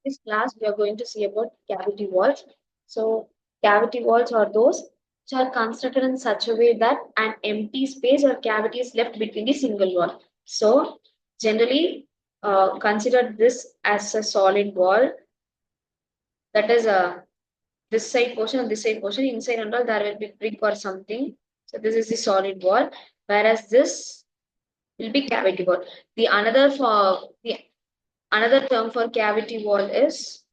this class, we are going to see about cavity walls. So, cavity walls are those which are constructed in such a way that an empty space or cavity is left between the single wall. So, generally, consider this as a solid wall. That is a this side portion and this side portion. Inside and all, there will be brick or something. So, this is the solid wall. Whereas this will be cavity wall. The another term for cavity wall is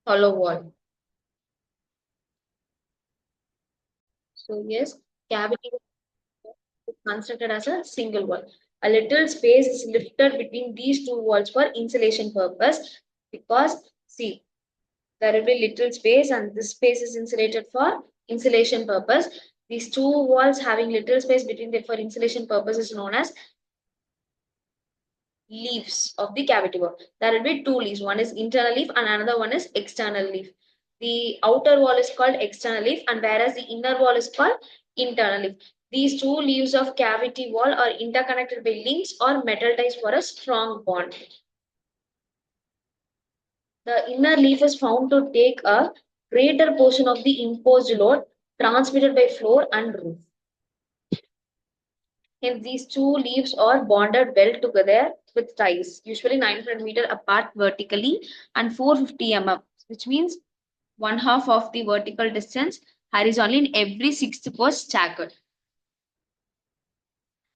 hollow wall. So yes, cavity is constructed as a single wall. A little space is lifted between these two walls for insulation purpose because see there will be little space and this space is insulated for insulation purpose. These two walls having little space between them for insulation purpose is known as leaves of the cavity wall. There will be two leaves. One is internal leaf and another one is external leaf. The outer wall is called external leaf and whereas the inner wall is called internal leaf. These two leaves of cavity wall are interconnected by links or metal ties for a strong bond. The inner leaf is found to take a greater portion of the imposed load transmitted by floor and roof. Hence, these two leaves are bonded well together with ties, usually 900 meter apart vertically and 450 mm, which means one half of the vertical distance horizontally in every sixth post staggered.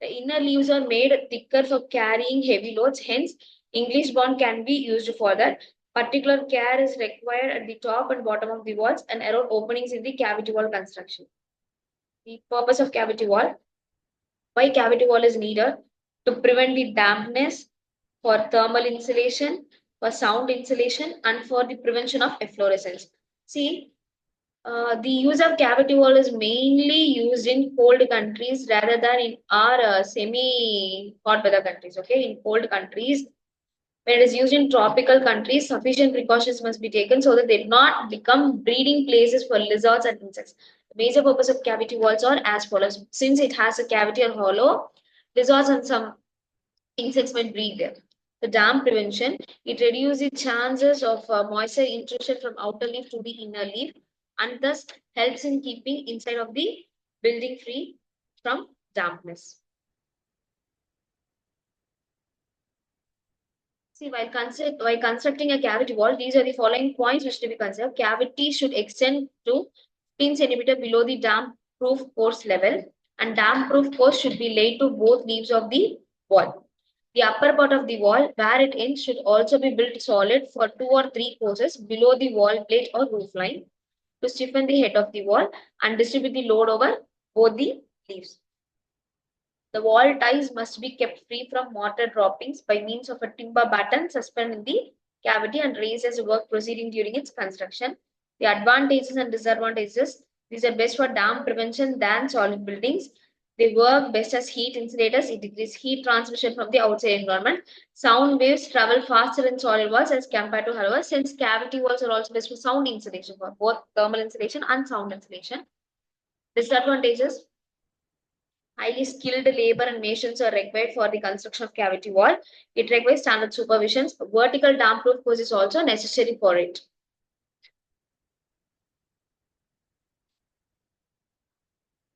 The inner leaves are made thicker for carrying heavy loads, hence English bond can be used for that. Particular care is required at the top and bottom of the walls and around openings in the cavity wall construction. The purpose of cavity wall. Why cavity wall is needed? To prevent the dampness, for thermal insulation, for sound insulation, and for the prevention of efflorescence. See, the use of cavity wall is mainly used in cold countries rather than in our semi-hot weather countries. Okay, in cold countries, when it is used in tropical countries, sufficient precautions must be taken so that they do not become breeding places for lizards and insects. The major purpose of cavity walls are as follows. Since it has a cavity or hollow, lizards and some insects may breed there. The damp prevention, it reduces the chances of moisture intrusion from outer leaf to the inner leaf and thus helps in keeping inside of the building free from dampness. See, while constructing a cavity wall, these are the following points which to be considered. Cavity should extend to 15 centimeter below the damp-proof course level, and damp-proof course should be laid to both leaves of the wall. The upper part of the wall, where it ends, should also be built solid for 2 or 3 courses below the wall plate or roof line to stiffen the head of the wall and distribute the load over both the leaves. The wall ties must be kept free from mortar droppings by means of a timber batten suspended in the cavity and raised as work proceeding during its construction. The advantages and disadvantages, these are best for damp prevention than solid buildings. They work best as heat insulators. It decreases heat transmission from the outside environment. Sound waves travel faster in solid walls as compared to hollow walls, since cavity walls are also best for sound insulation, for both thermal insulation and sound insulation. Disadvantages, highly skilled labor and masons are required for the construction of cavity wall. It requires standard supervisions. Vertical damp-proof course is also necessary for it.